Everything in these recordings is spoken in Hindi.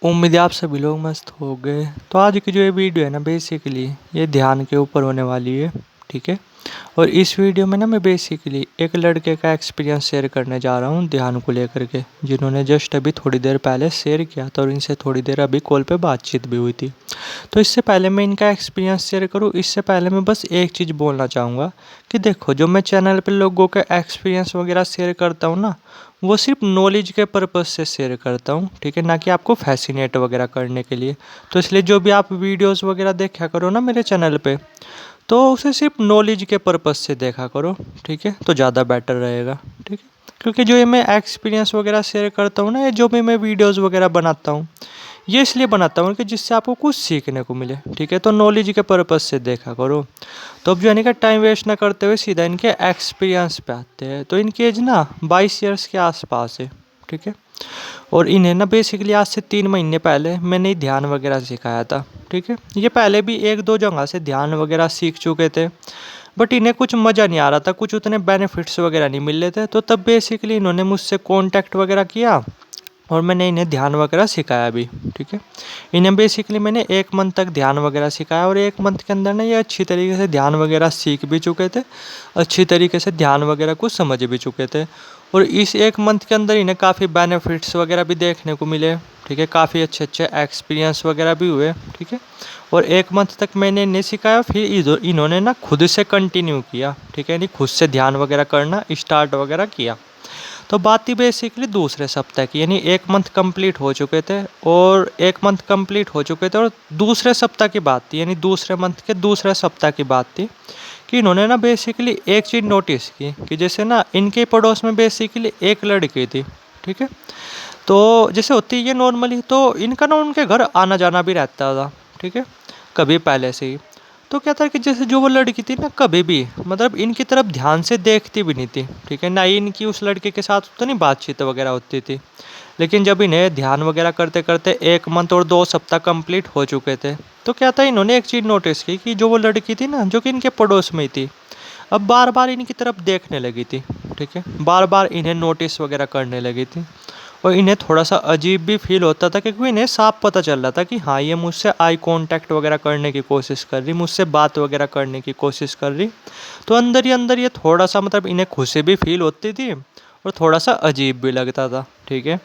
उम्मीद है आप सभी लोग मस्त हो गए। तो आज की जो ये वीडियो है ना, बेसिकली ये ध्यान के ऊपर होने वाली है। ठीक है। और इस वीडियो में ना मैं बेसिकली एक लड़के का एक्सपीरियंस शेयर करने जा रहा हूँ ध्यान को लेकर के, जिन्होंने जस्ट अभी थोड़ी देर पहले शेयर किया था और इनसे थोड़ी देर अभी कॉल पे बातचीत भी हुई थी। तो इससे पहले मैं इनका एक्सपीरियंस शेयर करूँ, इससे पहले मैं बस एक चीज़ बोलना चाहूँगा कि देखो, जो मैं चैनल पे लोगों के एक्सपीरियंस वगैरह शेयर करता हूँ ना, वो सिर्फ नॉलेज के पर्पज़ से शेयर करता हूँ। ठीक है, ना कि आपको फैसिनेट वगैरह करने के लिए। तो इसलिए जो भी आप वीडियोस वगैरह देखा करो ना मेरे चैनल पे, तो उसे सिर्फ नॉलेज के पर्पज़ से देखा करो। ठीक है, तो ज़्यादा बेटर रहेगा। ठीक है, क्योंकि जो ये मैं एक्सपीरियंस वगैरह शेयर करता हूँ ना, ये जो भी मैं वीडियोस वगैरह बनाता हूँ, ये इसलिए बनाता हूँ कि जिससे आपको कुछ सीखने को मिले। ठीक है, तो नॉलेज के पर्पज़ से देखा करो। तो अब जो है ना, टाइम वेस्ट ना करते हुए सीधा इनके एक्सपीरियंस पे आते हैं। तो इनकी एज ना 22 ईयर्स के आसपास है। ठीक है, और इन्हें ना बेसिकली आज से 3 महीने पहले मैंने ध्यान वगैरह सिखाया था। ठीक है, ये पहले भी एक दो जगह से ध्यान वगैरह सीख चुके थे, बट इन्हें कुछ मज़ा नहीं आ रहा था, कुछ उतने बेनिफिट्स वगैरह नहीं मिल रहे थे। तो तब बेसिकली इन्होंने मुझसे कांटेक्ट वगैरह किया और मैंने इन्हें ध्यान वगैरह सिखाया भी। ठीक है, इन्हें बेसिकली मैंने 1 मंथ तक ध्यान वगैरह सिखाया और 1 मंथ के अंदर ना ये अच्छी तरीके से ध्यान वगैरह सीख भी चुके थे, अच्छी तरीके से ध्यान वगैरह को समझ भी चुके थे। और इस 1 मंथ के अंदर इन्हें काफ़ी बेनिफिट्स वगैरह भी देखने को मिले। ठीक है, काफ़ी अच्छे अच्छे एक्सपीरियंस वगैरह भी हुए। ठीक है, और 1 मंथ तक मैंने इन्हें सिखाया, फिर इन्होंने ना खुद से कंटिन्यू किया। ठीक है, नहीं खुद से ध्यान वगैरह करना स्टार्ट वगैरह किया। तो बात थी बेसिकली दूसरे सप्ताह की, यानी 1 मंथ कंप्लीट हो चुके थे और 1 मंथ कंप्लीट हो चुके थे और दूसरे सप्ताह की बात थी, यानी दूसरे मंथ के दूसरे सप्ताह की बात थी कि इन्होंने ना बेसिकली एक चीज़ नोटिस की कि जैसे ना इनके पड़ोस में बेसिकली एक लड़की थी। ठीक है, तो जैसे होती है ये नॉर्मली, तो इनका ना उनके घर आना जाना भी रहता था। ठीक है, कभी पहले से ही। तो क्या था कि जैसे जो वो लड़की थी ना, कभी भी मतलब इनकी तरफ ध्यान से देखती भी नहीं थी। ठीक है, ना ही इनकी उस लड़के के साथ तो नहीं बातचीत वगैरह होती थी। लेकिन जब इन्हें ध्यान वगैरह करते करते 1 मंथ और 2 सप्ताह कंप्लीट हो चुके थे, तो क्या था, इन्होंने एक चीज़ नोटिस की कि जो वो लड़की थी ना, जो कि इनके पड़ोस में ही थी, अब बार बार इनकी तरफ देखने लगी थी। ठीक है, बार बार इन्हें नोटिस वगैरह करने लगी थी। और इन्हें थोड़ा सा अजीब भी फील होता था, क्योंकि इन्हें साफ पता चल रहा था कि हाँ, ये मुझसे आई कांटेक्ट वगैरह करने की कोशिश कर रही, मुझसे बात वगैरह करने की कोशिश कर रही। तो अंदर ही अंदर ये थोड़ा सा मतलब इन्हें खुशी भी फील होती थी और थोड़ा सा अजीब भी लगता था। ठीक है,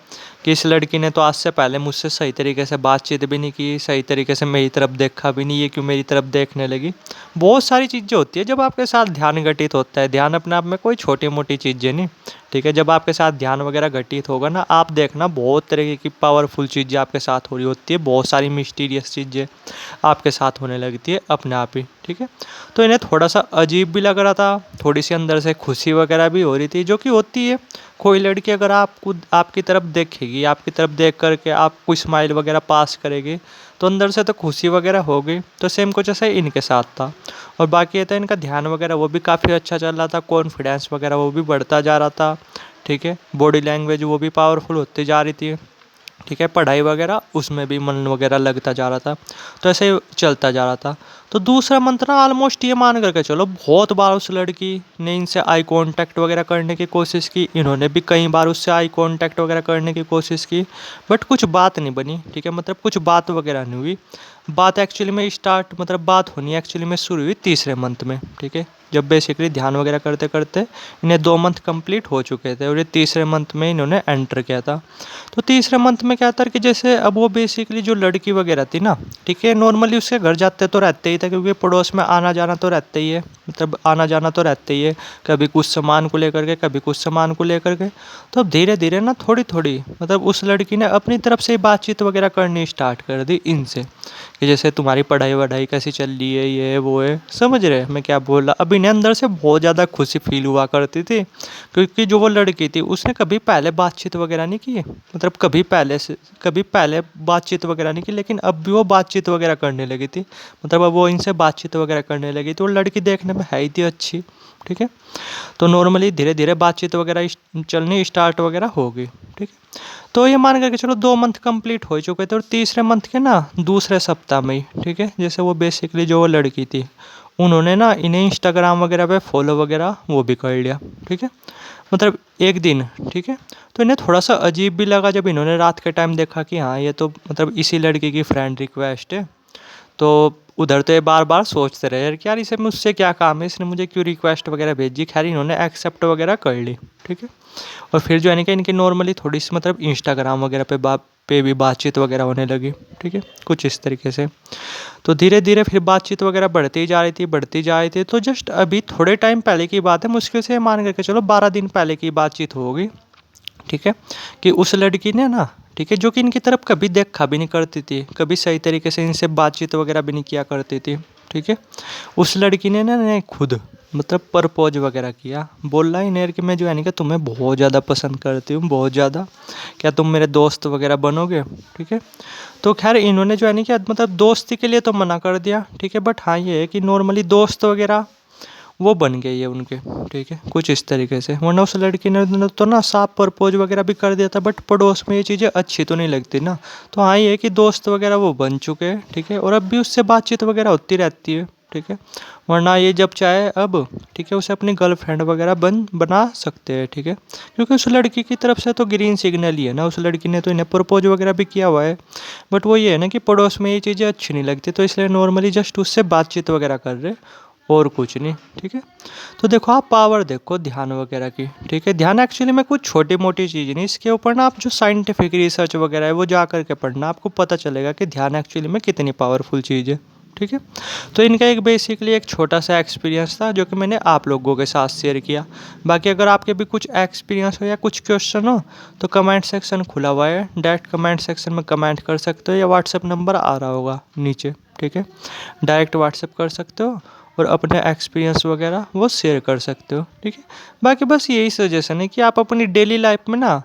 कि इस लड़की ने तो आज से पहले मुझसे सही तरीके से बातचीत भी नहीं की, सही तरीके से मेरी तरफ देखा भी नहीं, ये क्यों मेरी तरफ देखने लगी। बहुत सारी चीज़ें होती है जब आपके साथ ध्यान घटित होता है। ध्यान अपने आप में कोई छोटी मोटी चीज़ें नहीं। ठीक है, जब आपके साथ ध्यान वगैरह घटित होगा ना, आप देखना बहुत तरीके की पावरफुल चीज़ें आपके साथ हो रही होती है, बहुत सारी मिस्टीरियस चीज़ें आपके साथ होने लगती है अपने आप ही। ठीक है, तो इन्हें थोड़ा सा अजीब भी लग रहा था, थोड़ी सी अंदर से खुशी वगैरह भी हो रही थी, जो कि होती है। कोई लड़की अगर आपको आपकी तरफ देखेगी, आपकी तरफ देख करके आप कोई स्माइल वगैरह पास करेगी, तो अंदर से तो खुशी वगैरह होगी। तो सेम कुछ ऐसा इनके साथ था। और बाकी ये था, इनका ध्यान वगैरह वो भी काफ़ी अच्छा चल रहा था, कॉन्फिडेंस वगैरह वो भी बढ़ता जा रहा था। ठीक है, बॉडी लैंग्वेज वो भी पावरफुल होती जा रही थी। ठीक है, पढ़ाई वगैरह उसमें भी मन वगैरह लगता जा रहा था। तो ऐसे ही चलता जा रहा था। तो दूसरा मंथ ना ऑलमोस्ट ये मान करके चलो, बहुत बार उस लड़की ने इनसे आई कांटेक्ट वगैरह करने की कोशिश की, इन्होंने भी कई बार उससे आई कांटेक्ट वगैरह करने की कोशिश की, बट कुछ बात नहीं बनी। ठीक है, मतलब कुछ बात वगैरह नहीं हुई। बात एक्चुअली में स्टार्ट मतलब बात होनी एक्चुअली में शुरू हुई तीसरे मंथ में। ठीक है, जब बेसिकली ध्यान वगैरह करते करते इन्हें 2 मंथ कंप्लीट हो चुके थे और ये तीसरे मंथ में इन्होंने एंटर किया था। तो तीसरे मंथ में क्या था कि जैसे अब वो बेसिकली जो लड़की वगैरह थी ना, ठीक है, नॉर्मली उसके घर जाते तो रहते ही थे, क्योंकि पड़ोस में आना जाना तो रहता ही है, मतलब आना जाना तो रहता ही है, कभी कुछ सामान को लेकर के, कभी कुछ सामान को लेकर के। तो अब धीरे धीरे ना थोड़ी थोड़ी मतलब उस लड़की ने अपनी तरफ से बातचीत वगैरह करनी स्टार्ट कर दी इनसे, कि जैसे तुम्हारी पढ़ाई वढ़ाई कैसी चल रही है, ये वो है, समझ रहे मैं क्या बोल रहा। अब इन्हें अंदर से बहुत ज़्यादा खुशी फील हुआ करती थी, क्योंकि जो वो लड़की थी उसने कभी पहले बातचीत वगैरह नहीं की, मतलब कभी पहले बातचीत वगैरह नहीं की, लेकिन अब भी वो बातचीत वगैरह करने लगी थी। मतलब अब वो इनसे बातचीत वगैरह करने लगी थी, वो लड़की देखने में है ही थी अच्छी। ठीक है, तो नॉर्मली धीरे धीरे बातचीत वगैरह चलनी स्टार्ट वगैरह हो गई। ठीक है, तो ये मान करके चलो 2 मंथ कंप्लीट हो चुके थे और तीसरे मंथ के ना दूसरे सप्ताह में ही, ठीक है, जैसे वो बेसिकली जो वो लड़की थी, उन्होंने ना इन्हें इंस्टाग्राम वगैरह पे फॉलो वगैरह वो भी कर लिया। ठीक है, मतलब एक दिन, ठीक है। तो इन्हें थोड़ा सा अजीब भी लगा जब इन्होंने रात के टाइम देखा कि हाँ ये तो मतलब इसी लड़की की फ्रेंड रिक्वेस्ट है। तो उधर तो ये बार बार सोचते रहे यार कि यार इसे मुझसे क्या काम है, इसने मुझे क्यों रिक्वेस्ट वगैरह भेजी। खैर इन्होंने एक्सेप्ट वगैरह कर ली, ठीक है। और फिर जो है ना कि इनकी नॉर्मली थोड़ी सी मतलब इंस्टाग्राम वगैरह पे भी बातचीत वगैरह होने लगी, ठीक है, कुछ इस तरीके से। तो धीरे धीरे फिर बातचीत वगैरह बढ़ती जा रही थी, बढ़ती जा रही थी। तो जस्ट अभी थोड़े टाइम पहले की बात है, मुश्किल से मान करके चलो 12 दिन पहले की बातचीत होगी, ठीक है। कि उस लड़की ने ना, ठीक है, जो कि इनकी तरफ कभी देखा भी नहीं करती थी, कभी सही तरीके से इनसे बातचीत वगैरह भी नहीं किया करती थी, ठीक है। उस लड़की ने ना ने खुद मतलब प्रपोज वगैरह किया। बोल रहा इन्हें कि मैं जो है नहीं कि तुम्हें बहुत ज़्यादा पसंद करती हूँ, बहुत ज़्यादा, क्या तुम मेरे दोस्त वगैरह बनोगे, ठीक है। तो खैर इन्होंने जो है नहीं कि मतलब दोस्ती के लिए तो मना कर दिया, ठीक है। बट हाँ ये है कि नॉर्मली दोस्त वगैरह वो बन गई है उनके, ठीक है, कुछ इस तरीके से। वरना उस लड़की ने तो ना साफ प्रपोज वगैरह भी कर दिया था, बट पड़ोस में ये चीज़ें अच्छी तो नहीं लगती ना। तो हाँ ये है कि दोस्त वगैरह वो बन चुके हैं, ठीक है। और अब भी उससे बातचीत वगैरह होती रहती है, ठीक है। वरना ये जब चाहे अब, ठीक है, उसे अपनी गर्लफ्रेंड वगैरह बना सकते हैं, ठीक है। क्योंकि उस लड़की की तरफ से तो ग्रीन सिग्नल ही है ना, उस लड़की ने तो इन्हें प्रपोज वगैरह भी किया हुआ है। बट वो ये है ना कि पड़ोस में ये चीज़ें अच्छी नहीं लगती, तो इसलिए नॉर्मली जस्ट उससे बातचीत वगैरह कर रहे, और कुछ नहीं, ठीक है। तो देखो आप पावर देखो ध्यान वगैरह की, ठीक है। ध्यान एक्चुअली में कुछ छोटी मोटी चीज़ नहीं, इसके ऊपर ना आप जो साइंटिफिक रिसर्च वगैरह है वो जा करके पढ़ना, आपको पता चलेगा कि ध्यान एक्चुअली में कितनी पावरफुल चीज़ है, ठीक है। तो इनका एक बेसिकली एक छोटा सा एक्सपीरियंस था जो कि मैंने आप लोगों के साथ शेयर किया। बाकी अगर आपके भी कुछ एक्सपीरियंस हो या कुछ क्वेश्चन हो तो कमेंट सेक्शन खुला हुआ है, डायरेक्ट कमेंट सेक्शन में कमेंट कर सकते हो, या व्हाट्सएप नंबर आ रहा होगा नीचे, ठीक है। डायरेक्ट व्हाट्सएप कर सकते हो और अपने एक्सपीरियंस वगैरह वो शेयर कर सकते हो, ठीक है। बाकी बस यही सजेशन है कि आप अपनी डेली लाइफ में ना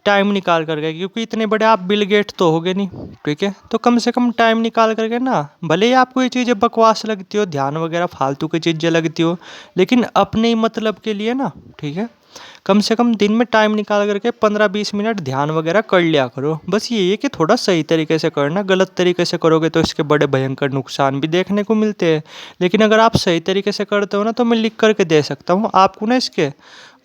टाइम निकाल करके, क्योंकि इतने बड़े आप बिल गेट तो होगे नहीं, ठीक है। तो कम से कम टाइम निकाल करके ना, भले ही आपको ये चीज़ें बकवास लगती हो, ध्यान वगैरह फालतू की चीज़ें लगती हो, लेकिन अपने ही मतलब के लिए ना, ठीक है, कम से कम दिन में टाइम निकाल करके 15-20 मिनट ध्यान वगैरह कर लिया करो। बस ये है कि थोड़ा सही तरीके से करना, गलत तरीके से करोगे तो इसके बड़े भयंकर नुकसान भी देखने को मिलते हैं। लेकिन अगर आप सही तरीके से करते हो ना तो मैं लिख करके दे सकता हूँ आपको ना, इसके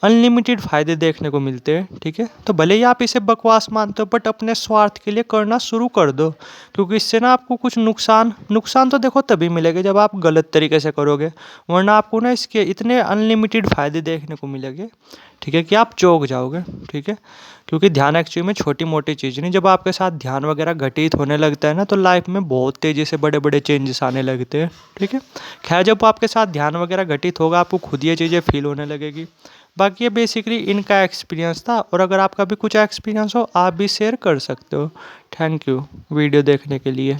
अनलिमिटेड फ़ायदे देखने को मिलते हैं, ठीक है। तो भले ही आप इसे बकवास मानते हो, बट अपने स्वार्थ के लिए करना शुरू कर दो, क्योंकि इससे ना आपको कुछ नुकसान नुकसान तो देखो तभी मिलेगा जब आप गलत तरीके से करोगे। वरना आपको ना इसके इतने अनलिमिटेड फ़ायदे देखने को मिलेंगे, ठीक है, कि आप चौंक जाओगे, ठीक है। क्योंकि ध्यान एक्चुअली में छोटी मोटी चीज़ नहीं, जब आपके साथ ध्यान वगैरह घटित होने लगता है ना तो लाइफ में बहुत तेज़ी से बड़े बड़े चेंजेस आने लगते हैं, ठीक है। खैर जब आपके साथ ध्यान वगैरह घटित होगा आपको खुद ये चीज़ें फील होने लगेगी। बाकी ये बेसिकली इनका एक्सपीरियंस था, और अगर आपका भी कुछ एक्सपीरियंस हो आप भी शेयर कर सकते हो। थैंक यू वीडियो देखने के लिए।